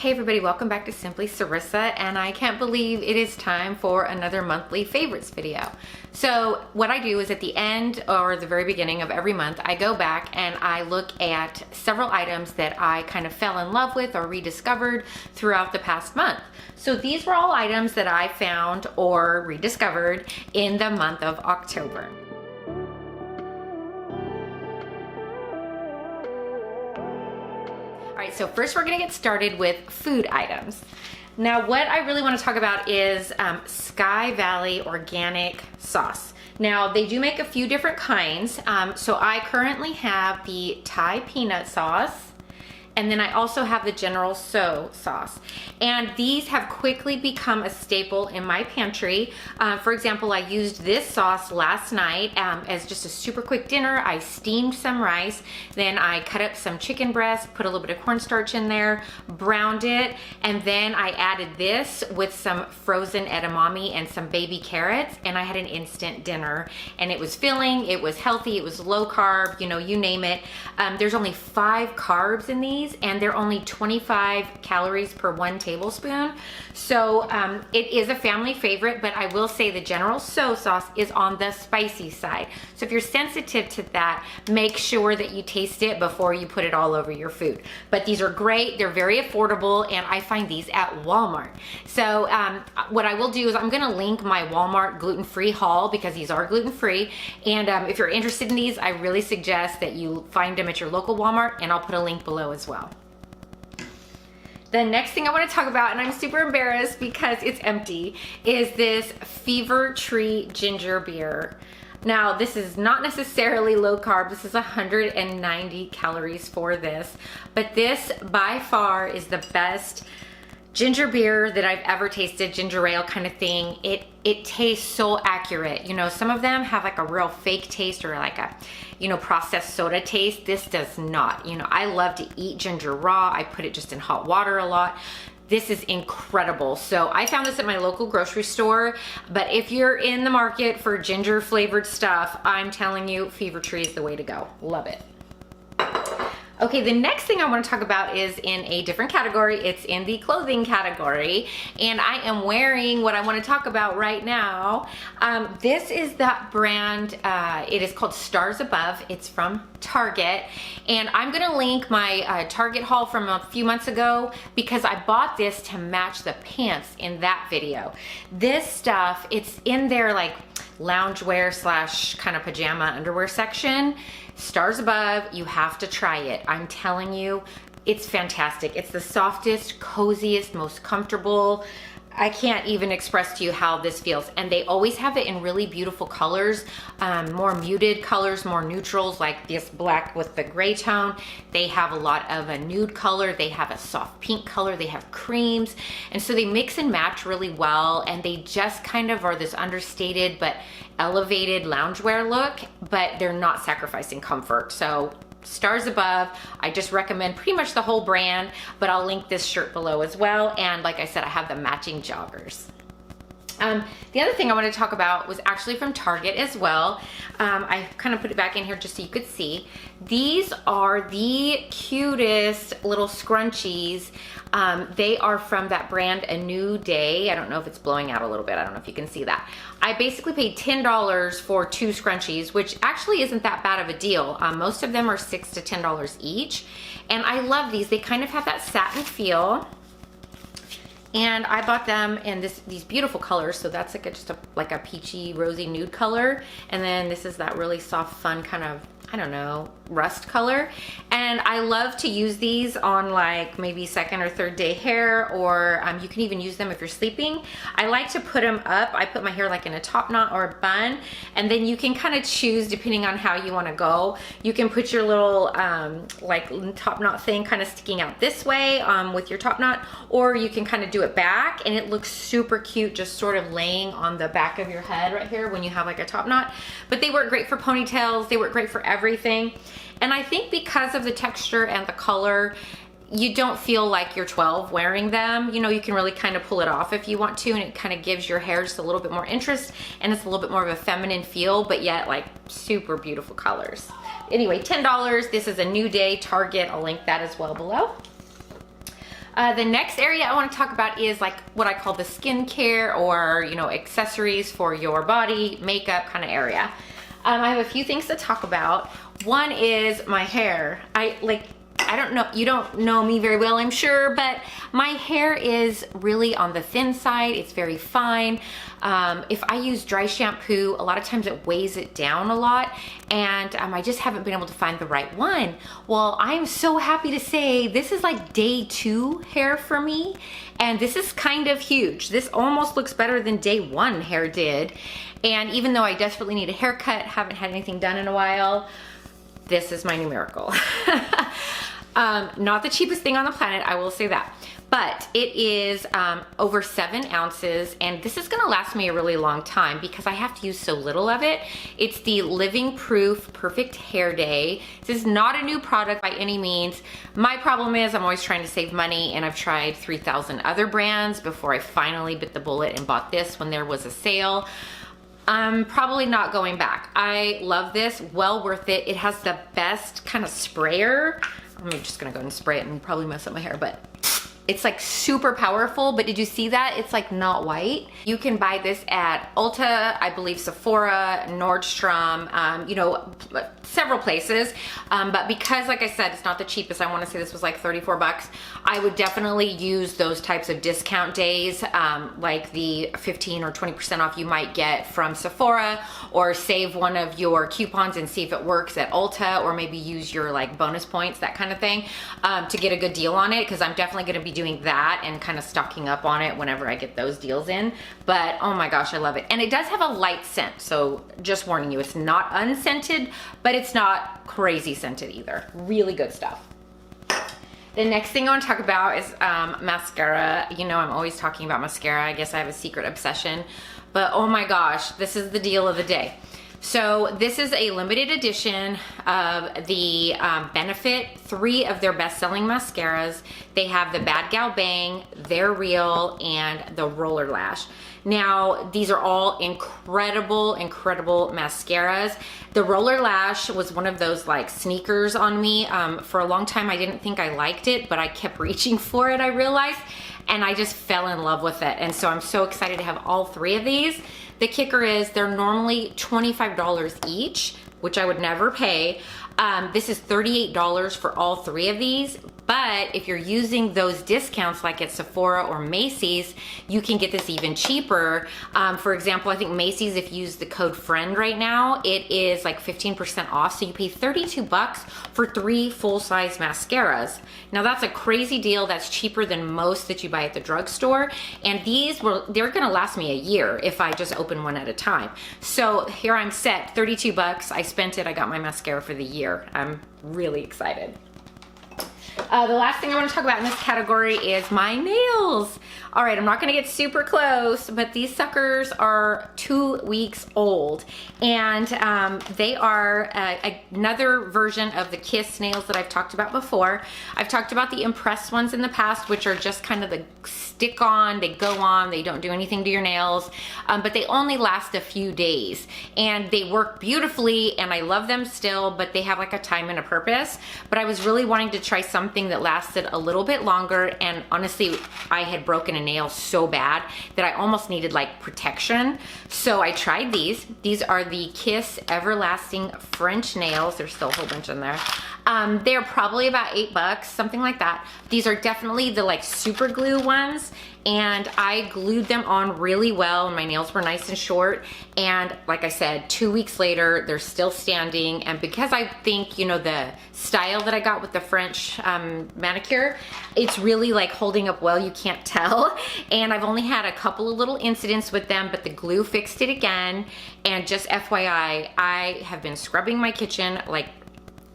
Hey everybody, welcome back to Simply Sarissa, and I can't believe it is time for another monthly favorites video. So what I do is at the end or the very beginning of every month, I go back and I look at several items that I kind of fell in love with or rediscovered throughout the past month. So these were all items that I found or rediscovered in the month of October. All right, so first we're gonna get started with food items. Now what I really wanna talk about is Sky Valley organic sauce. Now they do make a few different kinds. So I currently have the Thai peanut sauce, and then I also have the General So sauce. And these have quickly become a staple in my pantry. For example, I used this sauce last night as just a super quick dinner. I steamed some rice, then I cut up some chicken breast, put a little bit of cornstarch in there, browned it, and then I added this with some frozen edamame and some baby carrots, and I had an instant dinner. And it was filling, it was healthy, it was low carb, you know, you name it. There's only 5 carbs in these, and they're only 25 calories per 1 tablespoon. So it is a family favorite, but I will say the General So sauce is on the spicy side. So if you're sensitive to that, make sure that you taste it before you put it all over your food. But these are great, they're very affordable, and I find these at Walmart. So what I will do is I'm gonna link my Walmart gluten-free haul because these are gluten-free. And if you're interested in these, I really suggest that you find them at your local Walmart, and I'll put a link below as well. The next thing I want to talk about, and I'm super embarrassed because it's empty, is this Fever Tree ginger beer. Now, this is not necessarily low carb. This is 190 calories for this, but this by far is the best ginger beer that I've ever tasted, ginger ale kind of thing. It tastes so accurate. You know, some of them have like a real fake taste or like a, you know, processed soda taste. This does not. You know, I love to eat ginger raw. I put it just in hot water a lot. This is incredible. So I found this at my local grocery store, but if you're in the market for ginger flavored stuff, I'm telling you, Fever Tree is the way to go. Love it. Okay, the next thing I want to talk about is in a different category. It's in the clothing category, and I am wearing what I want to talk about right now. This is that brand. It is called Stars Above. It's from Target, and I'm gonna link my Target haul from a few months ago because I bought this to match the pants in that video. This stuff, it's in their like loungewear slash kind of pajama underwear section. Stars Above, you have to try it. I'm telling you, it's fantastic. It's the softest, coziest, most comfortable. I can't even express to you how this feels. And they always have it in really beautiful colors, more muted colors, more neutrals, like this black with the gray tone. They have a lot of a nude color. They have a soft pink color. They have creams. And so they mix and match really well. And they just kind of are this understated but elevated loungewear look, but they're not sacrificing comfort. So Stars Above, I just recommend pretty much the whole brand, but I'll link this shirt below as well. And like I said, I have the matching joggers. The other thing I want to talk about was actually from Target as well. I kind of put it back in here just so you could see. These are the cutest little scrunchies. They are from that brand A New Day. I don't know if it's blowing out a little bit. I don't know if you can see that. I basically paid $10 for 2 scrunchies, which actually isn't that bad of a deal. Most of them are $6 to $10 each. And I love these. They kind of have that satin feel. And I bought them in these beautiful colors. So that's like a peachy, rosy nude color. And then this is that really soft, fun kind of, I don't know, rust color. And I love to use these on like maybe second or third day hair, or you can even use them if you're sleeping. I like to put them up. I put my hair like in a top knot or a bun, and then you can kind of choose depending on how you want to go. You can put your little like top knot thing kind of sticking out this way with your top knot, or you can kind of do it back, and it looks super cute just sort of laying on the back of your head right here when you have like a top knot. But they work great for ponytails. They work great for everything. And I think because of the texture and the color, you don't feel like you're 12 wearing them. You know, you can really kind of pull it off if you want to, and it kind of gives your hair just a little bit more interest, and it's a little bit more of a feminine feel, but yet like super beautiful colors. Anyway, $10. This is A New Day, Target. I'll link that as well below. The next area I want to talk about is like what I call the skincare or, you know, accessories for your body, makeup kind of area. I have a few things to talk about. One is my hair. I don't know, you don't know me very well, I'm sure, but my hair is really on the thin side. It's very fine. If I use dry shampoo, a lot of times it weighs it down a lot, and I just haven't been able to find the right one. Well, I'm so happy to say this is like day 2 hair for me, and this is kind of huge. This almost looks better than day 1 hair did. And even though I desperately need a haircut, haven't had anything done in a while, this is my new miracle. Not the cheapest thing on the planet, I will say that. But it is over 7 ounces, and this is gonna last me a really long time because I have to use so little of it. It's the Living Proof Perfect Hair Day. This is not a new product by any means. My problem is I'm always trying to save money, and I've tried 3,000 other brands before I finally bit the bullet and bought this when there was a sale. I'm probably not going back. I love this, well worth it. It has the best kind of sprayer. I'm just gonna go and spray it and probably mess up my hair, but it's like super powerful. But did you see that? It's like not white. You can buy this at Ulta, I believe Sephora, Nordstrom, you know, several places. But because, like I said, it's not the cheapest, I wanna say this was like 34 bucks. I would definitely use those types of discount days, like the 15 or 20% off you might get from Sephora, or save one of your coupons and see if it works at Ulta, or maybe use your like bonus points, that kind of thing, to get a good deal on it, because I'm definitely gonna be doing that and kind of stocking up on it whenever I get those deals in. But oh my gosh, I love it. And it does have a light scent, so just warning you, it's not unscented, but it's not crazy scented either. Really good stuff. The next thing I want to talk about is mascara. You know, I'm always talking about mascara. I guess I have a secret obsession, but oh my gosh, this is the deal of the day. So this is a limited edition of the Benefit, 3 of their best-selling mascaras. They have the Bad Gal Bang, They're Real, and the Roller Lash. Now, these are all incredible, incredible mascaras. The Roller Lash was one of those like sneakers on me. For a long time, I didn't think I liked it, but I kept reaching for it, I realized, and I just fell in love with it. And so I'm so excited to have all 3 of these. The kicker is they're normally $25 each, which I would never pay. This is $38 for all 3 of these, but if you're using those discounts like at Sephora or Macy's, you can get this even cheaper. For example, I think Macy's, if you use the code FRIEND right now, it is like 15% off, so you pay 32 bucks for 3 full-size mascaras. Now that's a crazy deal. That's cheaper than most that you buy at the drugstore, and they're gonna last me a year if I just open one at a time. So here I'm set, 32 bucks, I spent it, I got my mascara for the year. I'm really excited. The last thing I want to talk about in this category is my nails. All right, I'm not gonna get super close, but these suckers are 2 weeks old, and they are another version of the Kiss nails that I've talked about before. I've talked about the Impress ones in the past, which are just kind of the stick on, they go on, they don't do anything to your nails, but they only last a few days, and they work beautifully, and I love them still, but they have like a time and a purpose. But I was really wanting to try something that lasted a little bit longer, and honestly, I had broken a nail so bad that I almost needed like protection. So I tried these. These are the Kiss Everlasting French nails. There's still a whole bunch in there. They're probably about 8 bucks, something like that. These are definitely the like super glue ones, and I glued them on really well, and my nails were nice and short. And like I said, 2 weeks later, they're still standing. And because I think, you know, the style that I got with the French manicure, it's really like holding up well, you can't tell. And I've only had a couple of little incidents with them, but the glue fixed it again. And just FYI, I have been scrubbing my kitchen, like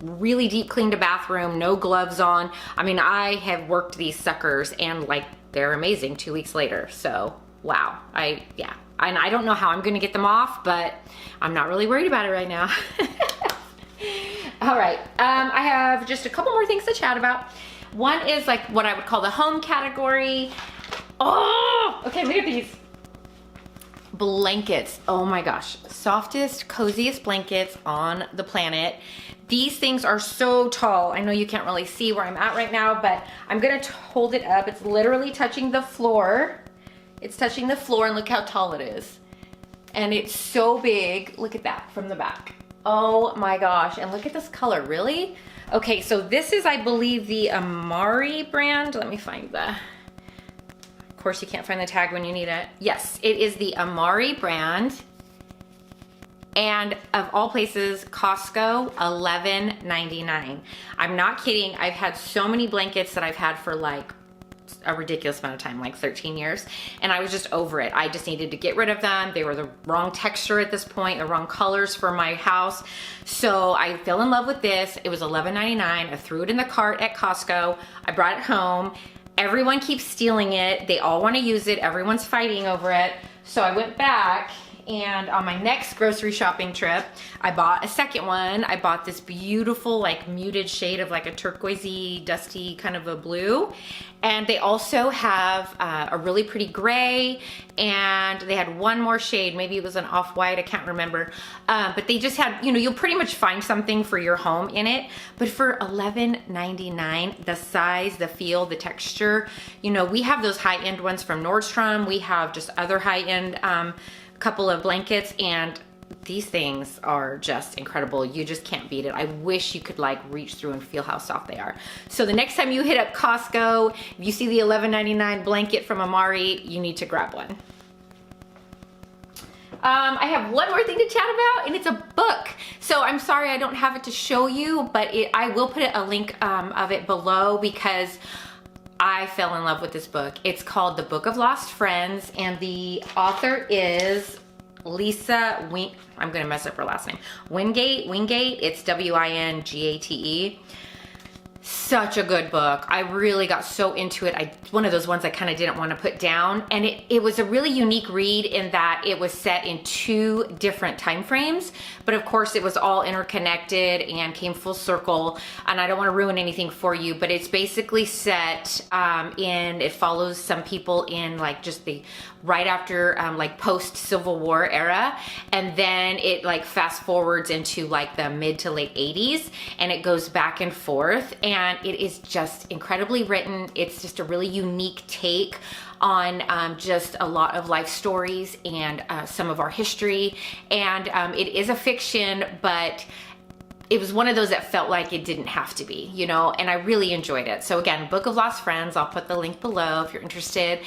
really deep cleaned a bathroom, no gloves on. I mean, I have worked these suckers, and like they're amazing 2 weeks later. So wow, yeah. And I don't know how I'm gonna get them off, but I'm not really worried about it right now. All right, I have just a couple more things to chat about. One is like what I would call the home category. Oh, okay, look at these. Blankets, oh my gosh, softest, coziest blankets on the planet. These things are so tall. I know you can't really see where I'm at right now, but I'm gonna hold it up. It's literally touching the floor. It's touching the floor, and look how tall it is. And it's so big. Look at that from the back. Oh my gosh, and look at this color, really? Okay, so this is, I believe, the Amari brand. Let me find the, of course you can't find the tag when you need it. Yes, it is the Amari brand. And of all places, Costco, $11.99. I'm not kidding, I've had so many blankets that I've had for like a ridiculous amount of time, like 13 years, and I was just over it. I just needed to get rid of them. They were the wrong texture at this point, the wrong colors for my house. So I fell in love with this. It was $11.99. I threw it in the cart at Costco. I brought it home. Everyone keeps stealing it. They all want to use it. Everyone's fighting over it. So I went back, and on my next grocery shopping trip, I bought a second one. I bought this beautiful, like, muted shade of like a turquoisey, dusty kind of a blue. And they also have a really pretty gray, and they had one more shade. Maybe it was an off-white, I can't remember. But they just had, you know, you'll pretty much find something for your home in it. But for $11.99, the size, the feel, the texture, you know, we have those high-end ones from Nordstrom. We have just other high-end couple of blankets, and these things are just incredible. You just can't beat it. I wish you could like reach through and feel how soft they are. So the next time you hit up Costco, if you see the $11.99 blanket from Amari, you need to grab one. I have one more thing to chat about, and it's a book. So I'm sorry I don't have it to show you, but I will put a link of it below, because I fell in love with this book. It's called The Book of Lost Friends, and the author is Lisa I'm gonna mess up her last name. Wingate, it's W-I-N-G-A-T-E. Such a good book. I really got so into it. One of those ones I kind of didn't want to put down. And it was a really unique read in that it was set in 2 different time frames, but of course it was all interconnected and came full circle. And I don't want to ruin anything for you, but it's basically set it follows some people in like just the right after like post Civil War era, and then it like fast forwards into like the mid to late 80s, and it goes back and forth, and it is just incredibly written. It's just a really unique take on just a lot of life stories and some of our history, and it is a fiction, but it was one of those that felt like it didn't have to be, you know, and I really enjoyed it. So again, Book of Lost Friends, I'll put the link below if you're interested.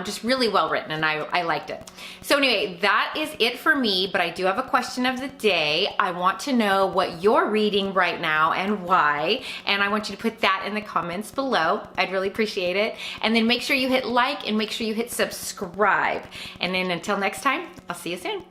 Just really well written, and I liked it. So anyway, that is it for me, but I do have a question of the day. I want to know what you're reading right now and why, and I want you to put that in the comments below. I'd really appreciate it. And then make sure you hit like and make sure you hit subscribe. And then until next time, I'll see you soon.